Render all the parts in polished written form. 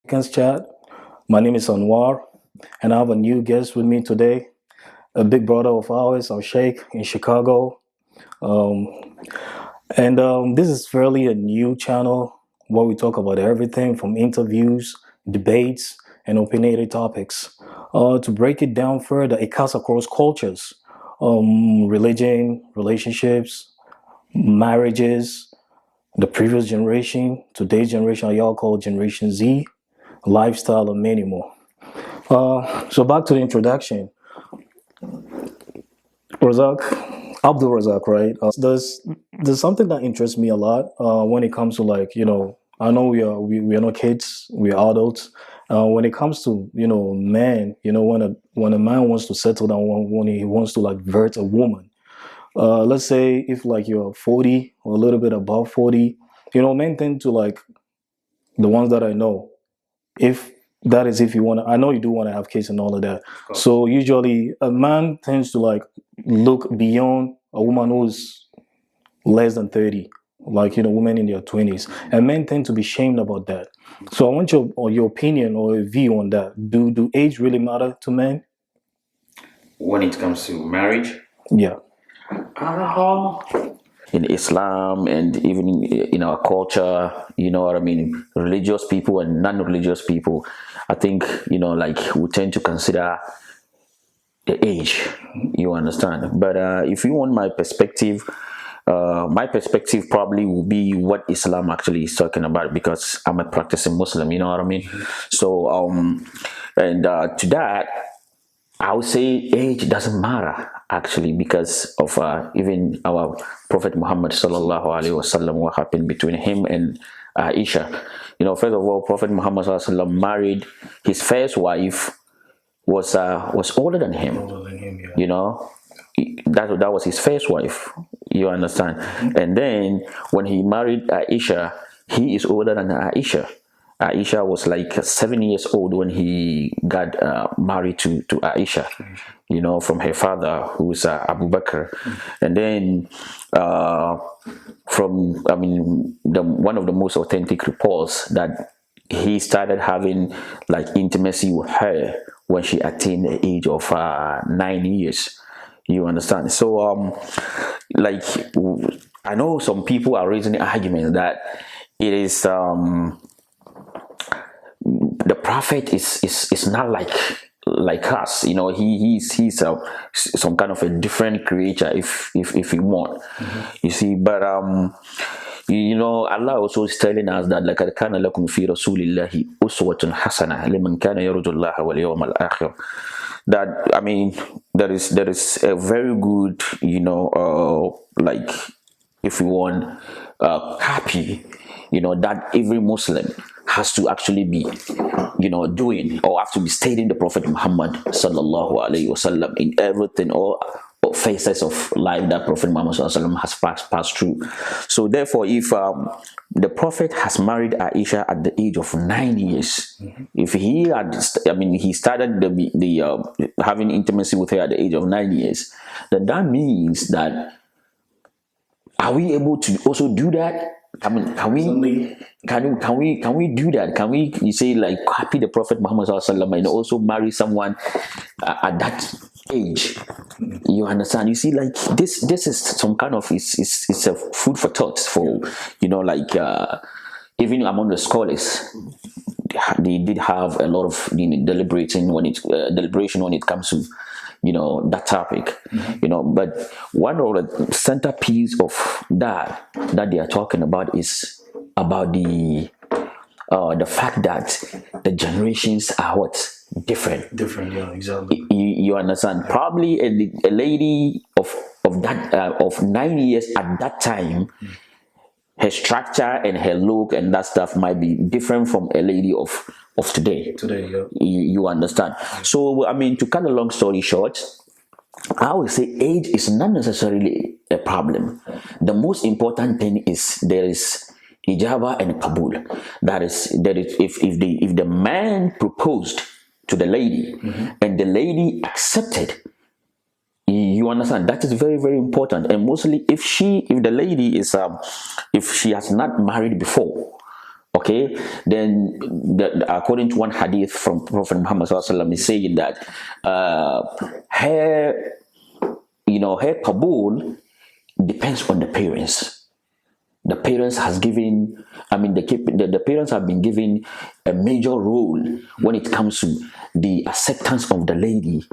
Afrikanzchat. My name is Anwar, and I have a new guest with me today, a big brother of ours, our Sheikh in Chicago. Um, and this is fairly a new channel where we talk about everything from interviews, debates, and opinionated topics. To break it down further, it cuts across cultures, religion, relationships, marriages, the previous generation, today's generation, y'all call Generation Z, lifestyle, and many more. So back to the introduction. Razak, Abdul Razak, right? There's something that interests me a lot when it comes to I know we are not kids, we are adults. When it comes to men, when a man wants to settle down, when he wants to like vert a woman, let's say if like you're 40 or a little bit above 40, men tend to like the ones that I know. If that is if you want to, I know you do want to have kids and all of that. So usually a man tends to like look beyond a woman who's less than 30, like women in their 20s, and men tend to be shamed about that. So I want your opinion or a view on that. Do age really matter to men? When it comes to marriage, Yeah. uh, in Islam and even in our culture, you know what I mean, religious people and non-religious people, I think, like we tend to consider the age, you understand. But if you want my perspective probably will be what Islam actually is talking about, because I'm a practicing Muslim, you know what I mean. So and to that, I would say age doesn't matter actually, because of even our Prophet Muhammad sallallahu alaihi wasallam, what happened between him and Aisha. First of all, Prophet Muhammad sallallahu alaihi wasallam married his first wife was older than him. Older than him, yeah. That was his first wife. You understand? And then when he married Aisha, he is older than Aisha. Aisha was like 7 years old when he got married to Aisha, from her father, who's Abu Bakr. And then one of the most authentic reports that he started having like intimacy with her when she attained the age of 9 years. You understand? So like I know some people are raising the argument that it is the prophet is not like us. He's some kind of a different creature, if you want. You see, but Allah also is telling us that like kana lakum fi rasulillahi uswatun hasana liman kana yarju Allah wal yawmal akhir. That, I mean, there is a very good, like, if you want, happy, that every Muslim has to actually be, doing, or have to be stating the Prophet Muhammad sallallahu alaihi wasallam in everything, or phases of life that Prophet Muhammad sallallahu alaihi wasallam has passed through. So therefore, if the Prophet has married Aisha at the age of 9 years, if he had, he started the having intimacy with her at the age of 9 years, then that means that, are we able to also do that? I mean, can we do that? Can we, you say, like, copy the Prophet Muhammad sallallahu alaihi wasallam and also marry someone at that age? You understand? You see, like, this is some kind of, it's a food for thought for, even among the scholars, they did have a lot of deliberation when it comes to that topic. But one of the centerpiece of that they are talking about is about the fact that the generations are what different. Yeah, exactly. You understand? Probably a lady of that of 9 years at that time, her structure and her look and that stuff might be different from a lady of today. Yeah. You understand? So, I mean, to cut a long story short, I would say age is not necessarily a problem. The most important thing is there is ijaba and kabul. That is if the man proposed to the lady and the lady accepted, you understand, that is very, very important. And mostly if the lady is if she has not married before, Okay, then according to one hadith from Prophet Muhammad sallallahu alaihi wasallam is saying that her, her qabul depends on the parents. The parents has given, the parents have been given a major role when it comes to the acceptance of the lady.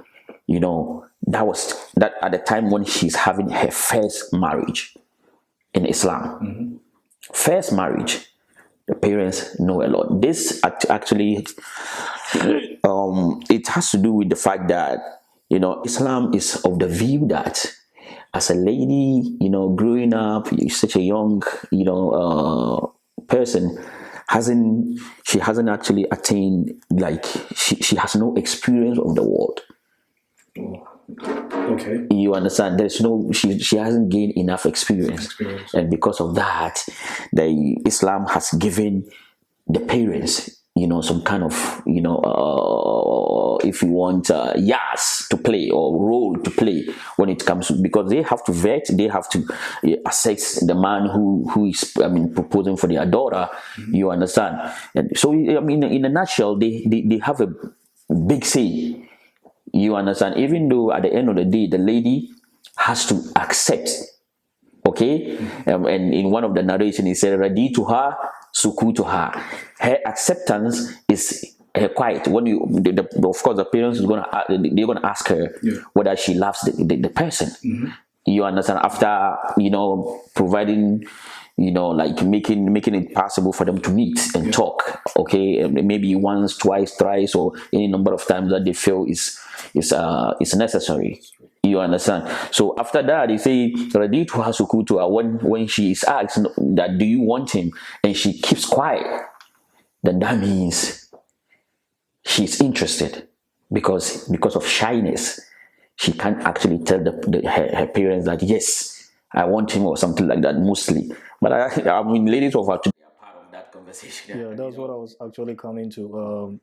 That was that at the time when she's having her first marriage in Islam. First marriage, the parents know a lot. This actually, it has to do with the fact that Islam is of the view that as a lady, growing up, such a young, person, she hasn't actually attained, like she has no experience of the world. Okay. You understand? There's no, she hasn't gained enough experience. And because of that, the Islam has given the parents, some kind of, if you want, yas to play or role to play when it comes to, because they have to vet, they have to assess the man who is, proposing for their daughter. You understand? And so, in a nutshell, they have a big say. You understand? Even though at the end of the day, the lady has to accept. Okay, and in one of the narration, he said, "Ready to her, suku to her." Her acceptance is quiet. When of course, the parents they're gonna ask her whether she loves the person. You understand? After providing, like making it possible for them to meet and talk. Okay, maybe once, twice, thrice, or any number of times that they feel is necessary. You understand? So after that, they say Raditu Hasukutu. When she is asked that, do you want him, and she keeps quiet, then that means she's interested, because of shyness, she can't actually tell her parents that yes, I want him or something like that. Mostly, but ladies of our today are part of that conversation. Yeah, that's what I was actually coming to.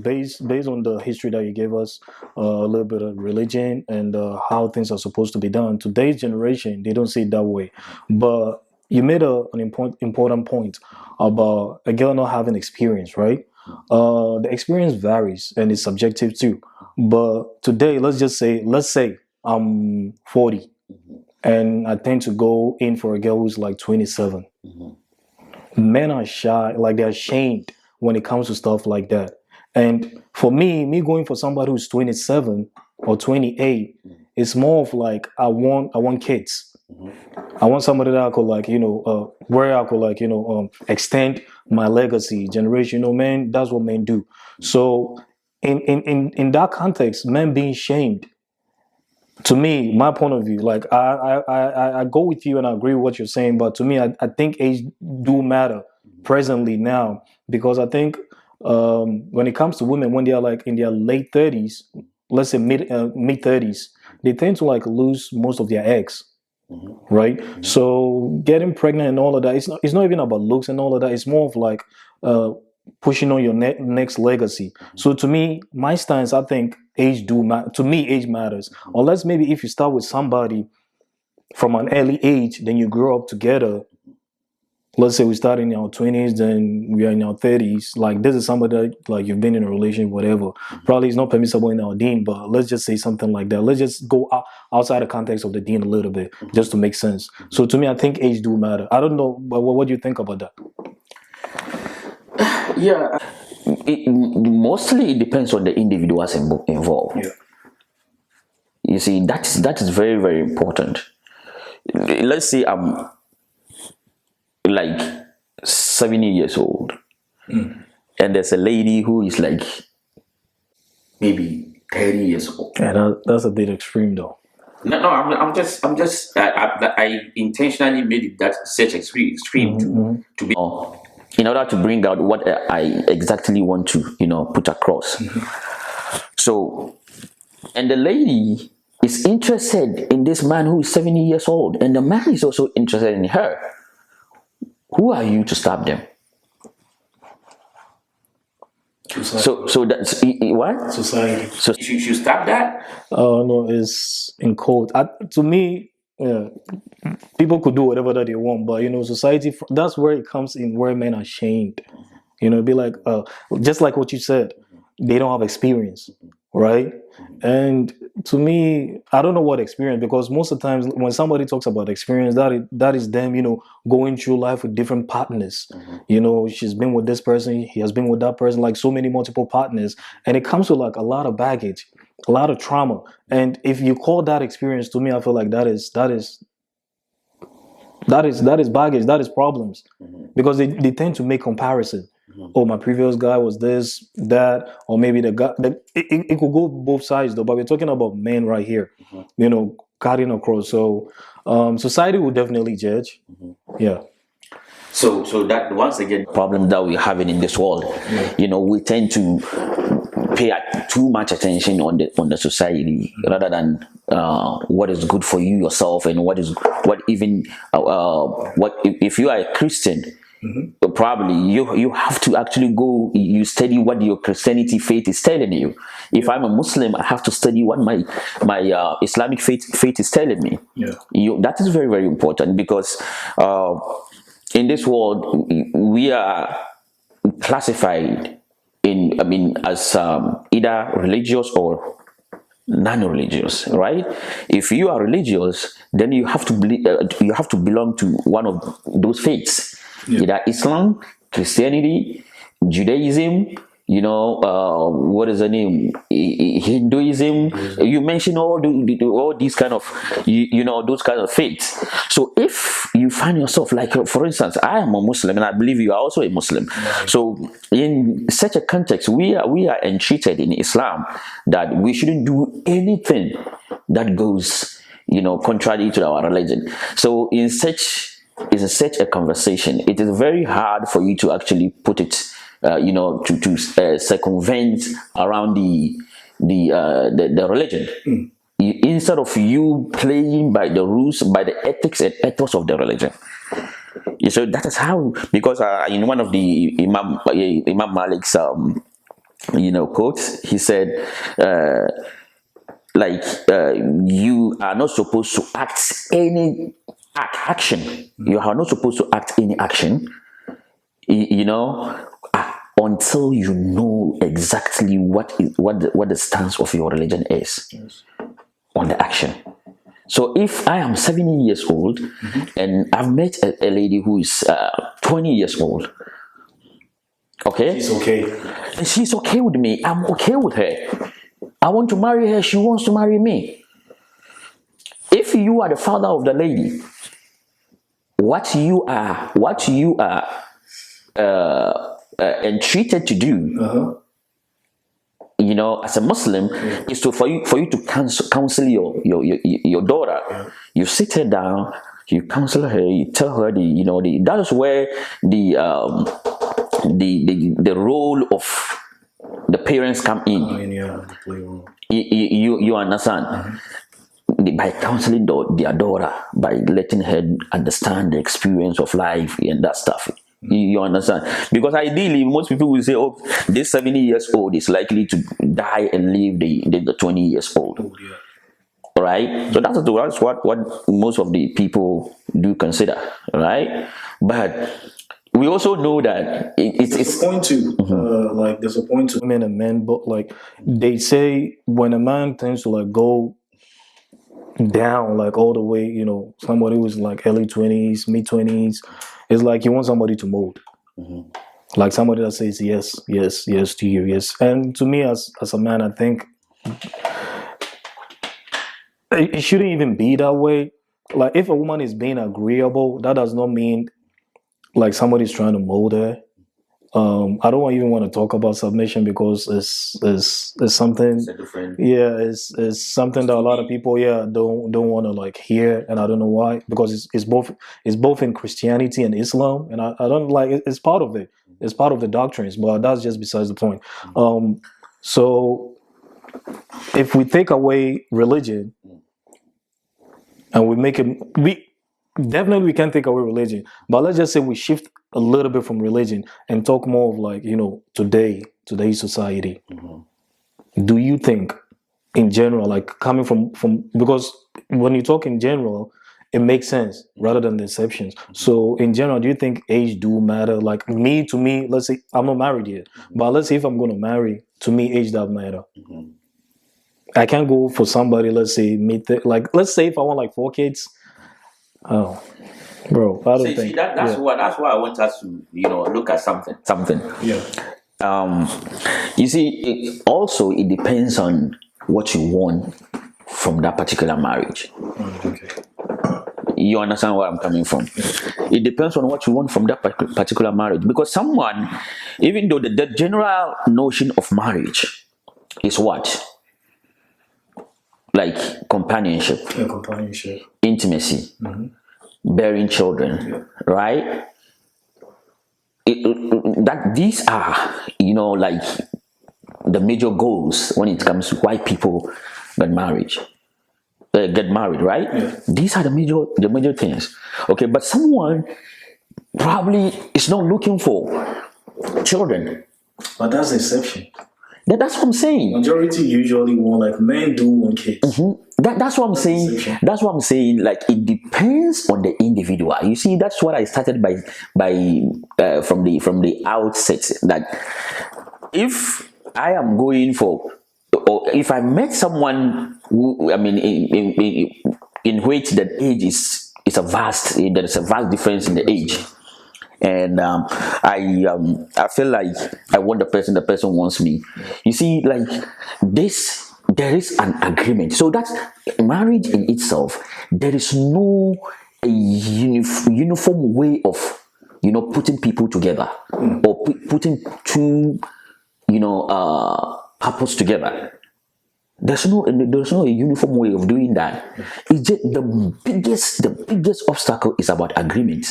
Based on the history that you gave us, a little bit of religion and how things are supposed to be done. Today's generation, they don't see it that way. But you made an important point about a girl not having experience, right? The experience varies and it's subjective too. But today, let's say I'm 40 and I tend to go in for a girl who's like 27. Men are shy, like they're ashamed when it comes to stuff like that. And for me going for somebody who's 27 or 28, it's more of like I want kids. I want somebody that I could where I could extend my legacy, generation. Man, that's what men do. So in that context, men being shamed, to me, my point of view, like I go with you and I agree with what you're saying, but to me, I think age do matter presently now, because I think when it comes to women, when they are like in their late 30s, let's say mid 30s, they tend to like lose most of their eggs, right? So getting pregnant and all of that, it's not even about looks and all of that. It's more of like pushing on your next legacy. So to me, my stance, I think age do matter. To me, age matters. Unless maybe if you start with somebody from an early age, then you grow up together. Let's say we start in our 20s, then we are in our 30s. Like this is somebody that, like you've been in a relationship, whatever. Probably it's not permissible in our deen, but let's just say something like that. Let's just go outside the context of the deen a little bit, just to make sense. So to me, I think age do matter. I don't know, but what do you think about that? Yeah, mostly it depends on the individuals involved. Yeah. You see, that is very, very important. Let's say I'm like 70 years old, and there's a lady who is like maybe 30 years old. Yeah, that's a bit extreme, though. No, I'm just I intentionally made it that such extreme to be in order to bring out what I exactly want to put across. So, and the lady is interested in this man who is 70 years old, and the man is also interested in her. Who are you to stop them? Society. So that's what Society. So you should stop that. No, it's in code. To me, yeah, people could do whatever that they want, but society. That's where it comes in, where men are shamed. It'd be like just like what you said, they don't have experience, right? And to me, I don't know what experience, because most of the times when somebody talks about experience, that is them, going through life with different partners. She's been with this person, he has been with that person, like so many multiple partners, and it comes with like a lot of baggage, a lot of trauma. And if you call that experience, to me, I feel like that is baggage, that is problems, because they tend to make comparison. Oh, my previous guy was this, that, or maybe the guy. It could go both sides though, but we're talking about men right here, cutting across. So, society will definitely judge. Yeah. So that once again problem that we're having in this world, we tend to pay too much attention on the society rather than what is good for you yourself, and what even what if you are a Christian. Probably you have to actually go, you study what your Christianity faith is telling you. If I'm a Muslim, I have to study what my Islamic faith is telling me. That is very, very important, because in this world we are classified as either religious or non-religious, right? If you are religious, then you have to belong to one of those faiths, either Islam, Christianity, Judaism, what is the name, Hinduism. You mentioned all these kind of those kind of faiths. So if you find yourself, like for instance, I am a Muslim and I believe you are also a Muslim, so in such a context, we are entreated in Islam that we shouldn't do anything that goes contrary to our religion. So in such a conversation, it is very hard for you to actually put it to circumvent around the religion. Instead of you playing by the rules, by the ethics and ethos of the religion. So that is how, because in one of the Imam Malik's quotes, he said, you are not supposed to action. You are not supposed to act any action, until you know exactly what the stance of your religion is on the action. So if I am 70 years old and I've met a lady who is 20 years old, okay, she's okay with me, I'm okay with her, I want to marry her, she wants to marry me. If you are the father of the lady, what you are entreated to do, as a Muslim, is for you to counsel your daughter. You sit her down, you counsel her, you tell her that is where the role of the parents come in. You understand? By counseling their daughter, by letting her understand the experience of life and that stuff. You understand? Because ideally, most people will say, "Oh, this 70 years old is likely to die and leave the 20 years old." Right? So that's what most of the people do consider, right? But we also know that it's a point to there's a point to women and men, but like they say, when a man tends to like go down like all the way, somebody who's like early 20s, mid 20s, it's like you want somebody to mold, like somebody that says yes to you, yes. And to me, as a man, I think it shouldn't even be that way. Like if a woman is being agreeable, that does not mean like somebody's trying to mold her. I don't even want to talk about submission, because it's something. It's something that a lot of people don't want to like hear, and I don't know why, because it's both in Christianity and Islam, and I don't like it's part of it. It's part of the doctrines, but that's just besides the point. So if we take away religion and we make it, we can't take away religion, but let's just say we shift a little bit from religion and talk more of like today's society. Do you think in general, like coming from because when you talk in general, it makes sense rather than the exceptions. So in general, do you think age do matter? Like to me, let's say I'm not married yet, but let's say if I'm going to marry, to me, age does matter. I can't go for somebody, let's say, let's say if I want like 4 kids. Oh, bro, I don't think. That's why I want us to, look at something. Yeah. You see, it depends on what you want from that particular marriage. Okay. You understand where I'm coming from? It depends on what you want from that particular marriage. Because someone, even though the general notion of marriage is what? Like companionship, intimacy, bearing children, right? That these are, like the major goals when it comes to why people get married, right? Yeah. These are the major things. Okay, but someone probably is not looking for children. But that's the exception. That's what I'm saying. Majority usually want, like, men do want kids. That's what I'm saying. That's what I'm saying. Like, it depends on the individual. You see, that's what I started by from the outset. That if I am going for, or if I met someone who, I mean, in which that age is a vast, there is a vast difference in the age. And I feel like I want the person wants me. You see, like this, there is an agreement. So that's marriage in itself. There is no uniform way of putting people together or putting two couples together. There's no uniform way of doing that. It's just the biggest obstacle is about agreement.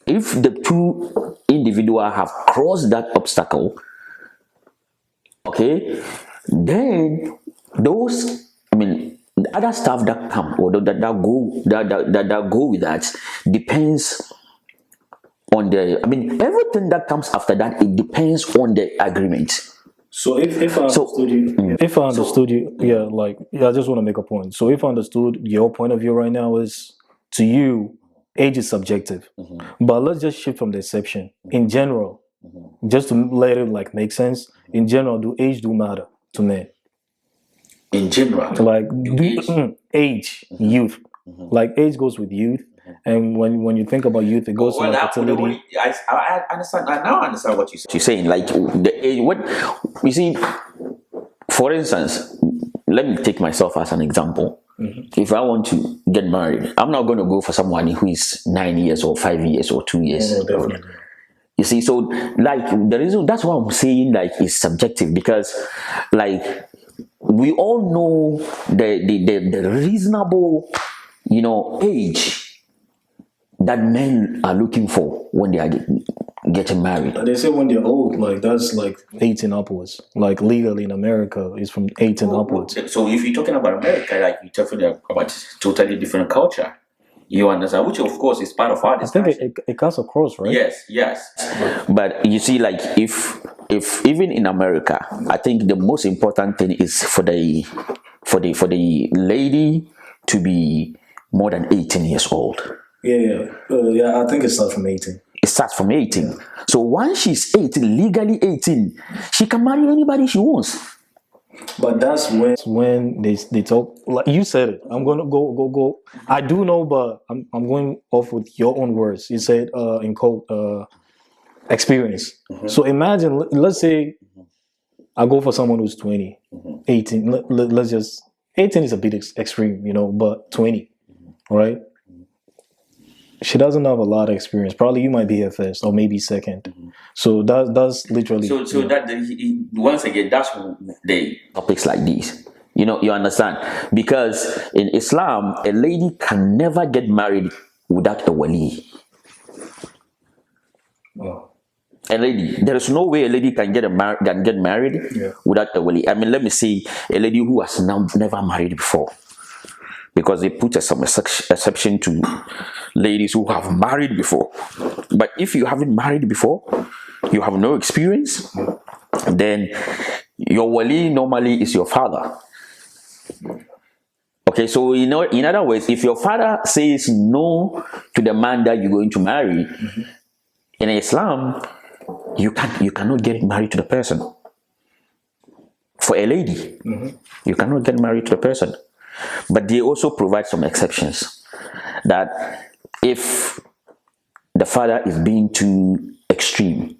If the two individuals have crossed that obstacle, okay, then those, the other stuff that come or that go with that depends on everything that comes after that. It depends on the agreement. So if I understood you, I just want to make a point. So if I understood your point of view right now is, to you, age is subjective. But let's just shift from the exception. In general, just to let it make sense, in general, do age matter to men? In general, like age, youth, like age goes with youth. And when you think about youth, it goes to fertility. I understand. I now understand what you're saying. Like the age. What you see, for instance, let me take myself as an example. If I want to get married, I'm not going to go for someone who is 9 years or 5 years or 2 years. No, definitely. You see, so like the reason, that's what I'm saying, like, is subjective, because like we all know the reasonable age that men are looking for when they are getting married. They say when they're old, like that's like 18 upwards. Like legally in America, is from 18 upwards. So if you're talking about America, like you're talking about totally different culture. You understand? Which of course is part of our discussion. I think it cuts across, right? Yes. But you see, like if even in America, I think the most important thing is for the lady to be more than 18 years old. I think it starts from 18. It starts from 18. So once she's 18, legally 18, she can marry anybody she wants. But that's when they talk, like you said it. I'm gonna go. I do know, but I'm going off with your own words. You said in quote experience. So imagine, let's say I go for someone who's 20, 18. Let's just 18 is a bit extreme, but 20, right? She doesn't have a lot of experience. Probably you might be her first or maybe second. So that's literally. So that once again, that's the topics like these. You understand? Because in Islam, a lady can never get married without a wali. Oh. A lady, there is no way a lady can get married without a wali. Let me see a lady who has never married before, because they put some exception to ladies who have married before. But if you haven't married before, you have no experience, then your wali normally is your father. Okay, so you know, in other words, if your father says no to the man that you're going to marry, in Islam, you cannot get married to the person. For a lady, you cannot get married to the person. But they also provide some exceptions that if the father is being too extreme,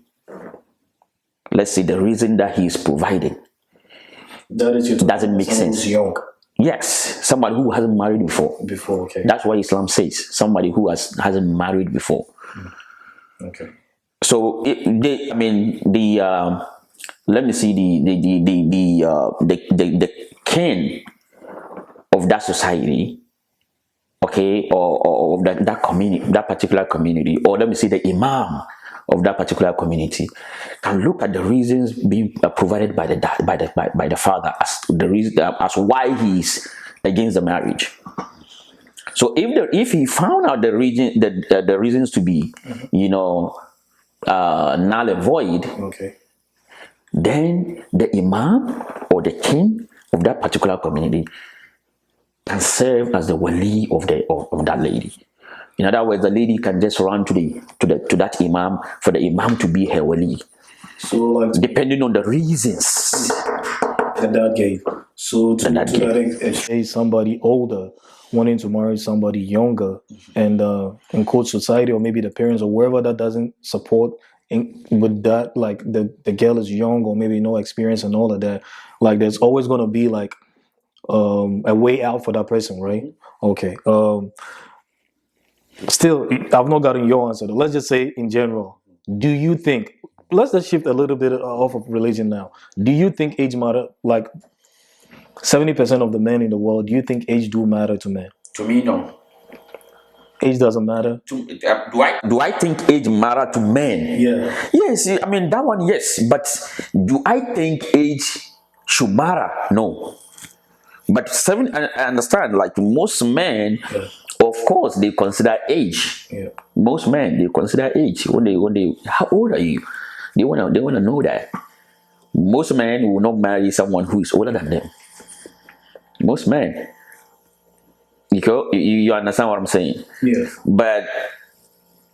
let's say the reason that he is providing doesn't make sense. Young. Yes, somebody who hasn't married before. Okay. That's what Islam says. Somebody who hasn't married before. Okay. So let me see the king of that society, okay, or of that community, that particular community, or let me see the imam of that particular community, can look at the reasons being provided by the father as the reason as why he's against the marriage. So if he found out the reasons to be, null and void, Okay. then the imam or the king of that particular community can serve as the wali of that lady. In other words, the lady can just run to that imam for the imam to be her wali. So, like, depending on the reasons that gave. So to that extent, somebody older wanting to marry somebody younger, and in quote society or maybe the parents or wherever that doesn't support with that, like the girl is young or maybe no experience and all of that, like there's always going to be like a way out for that person, right? Okay. Still, I've not gotten your answer. Let's just say in general, do you think, let's just shift a little bit off of religion now. Do you think age matter? Like 70% of the men in the world, do you think age do matter to men? To me, no. Age doesn't matter? Do I think age matter to men? Yeah. Yes, I mean, that one, yes. But do I think age should matter? No. But I understand, like most men, of course, they consider age. Yeah. Most men, they consider age. When they, how old are you? They wanna know that. Most men will not marry someone who is older than them. Most men. You understand what I'm saying? Yeah. But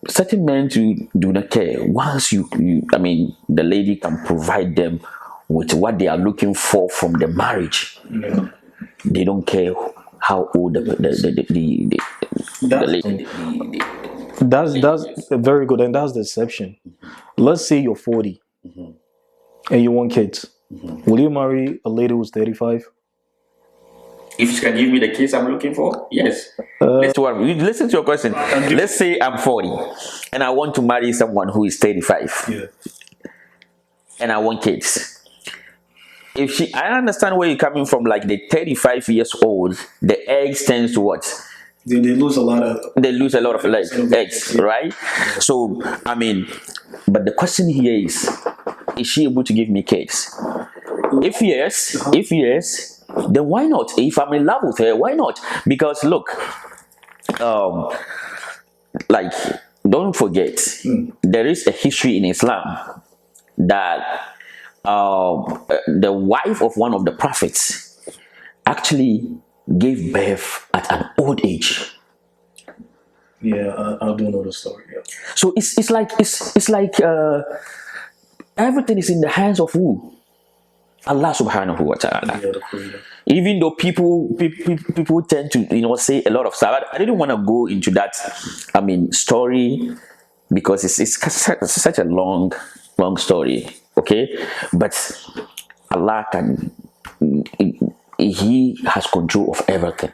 certain men do not care. Once the lady can provide them with what they are looking for from the marriage. Yeah. They don't care how old the lady. That's very good, and that's the exception. Let's say you're 40 and you want kids. Will you marry a lady who's 35? If she can give me the kids I'm looking for, yes. Listen to your question. Let's say I'm 40 and I want to marry someone who is 35. Yeah. And I want kids. I understand where you're coming from, like the 35 years old, the eggs tends to what? They lose a lot of eggs, right? So, but the question here is she able to give me kids? If yes, then why not? If I'm in love with her, why not? Because look, like, don't forget, there is a history in Islam that the wife of one of the prophets actually gave birth at an old age. Yeah, I do know the story. Yeah. So it's like everything is in the hands of who? Allah subhanahu wa ta'ala. Yeah, the creator. Even though people tend to say a lot of stuff, I didn't want to go into that story because it's such a long story. Okay, but Allah He has control of everything.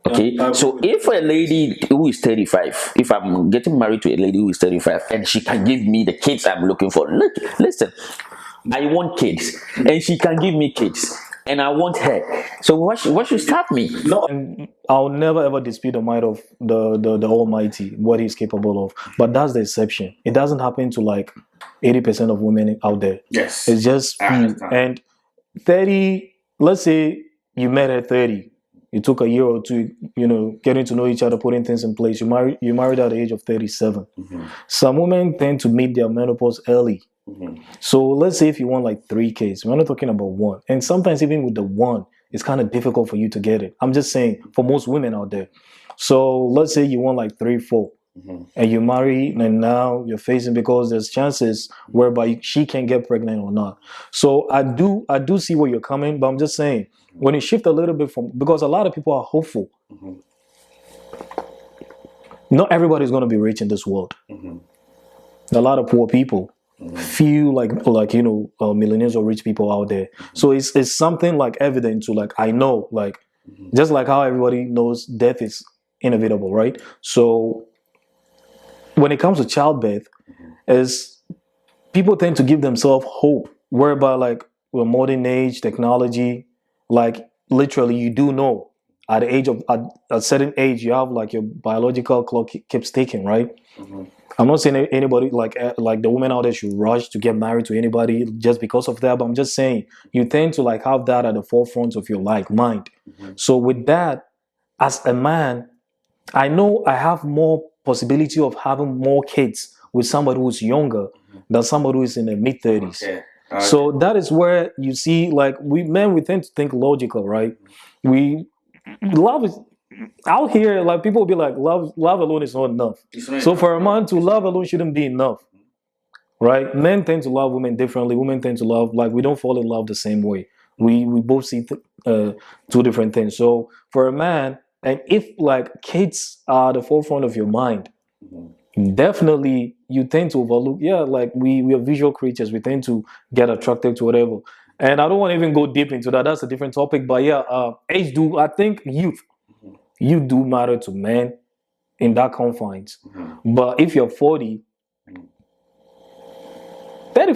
Okay, so if a lady who is 35, if I'm getting married to a lady who is 35 and she can give me the kids I'm looking for, look, listen, I want kids and she can give me kids and I want her, so what should stop me? No, and I'll never ever dispute the might of the Almighty, what He's capable of, but that's the exception. It doesn't happen to like 80% of women out there. Yes, it's just few. And 30, let's say you met at 30, you took a year or two, getting to know each other, putting things in place. You married at the age of 37. Some women tend to meet their menopause early. So let's say if you want like 3 kids, we're not talking about one. And sometimes even with the one, it's kind of difficult for you to get it. I'm just saying for most women out there. So let's say you want like 3, 4, and you marry, and now you're facing, because there's chances whereby she can get pregnant or not. So I do see where you're coming, but I'm just saying when you shift a little bit from, because a lot of people are hopeful. Not everybody's going to be rich in this world. A lot of poor people, few like millionaires or rich people out there. So it's something like evident to, like, I know, like, just like how everybody knows death is inevitable, right? So when it comes to childbirth, is people tend to give themselves hope, whereby, like, with modern age technology, like, literally you do know at the age of, at a certain age, you have like your biological clock keeps ticking, right? I'm not saying anybody, like the women out there should rush to get married to anybody just because of that, but I'm just saying you tend to like have that at the forefront of your like mind. So with that, as a man, I know I have more possibility of having more kids with somebody who's younger than somebody who is in the mid 30s. Okay. So that is where you see, like, we tend to think logical, right? We love is out here, like, people will be like, love alone is not enough. So for a man to love alone shouldn't be enough, right? Men tend to love women differently. Women tend to love, like, we don't fall in love the same way. We both see two different things. So for a man, and if like kids are the forefront of your mind, definitely you tend to overlook. Yeah, like we are visual creatures. We tend to get attracted to whatever. And I don't want to even go deep into that. That's a different topic. But yeah, age do, I think you do matter to men in that confines. But if you're 40, 30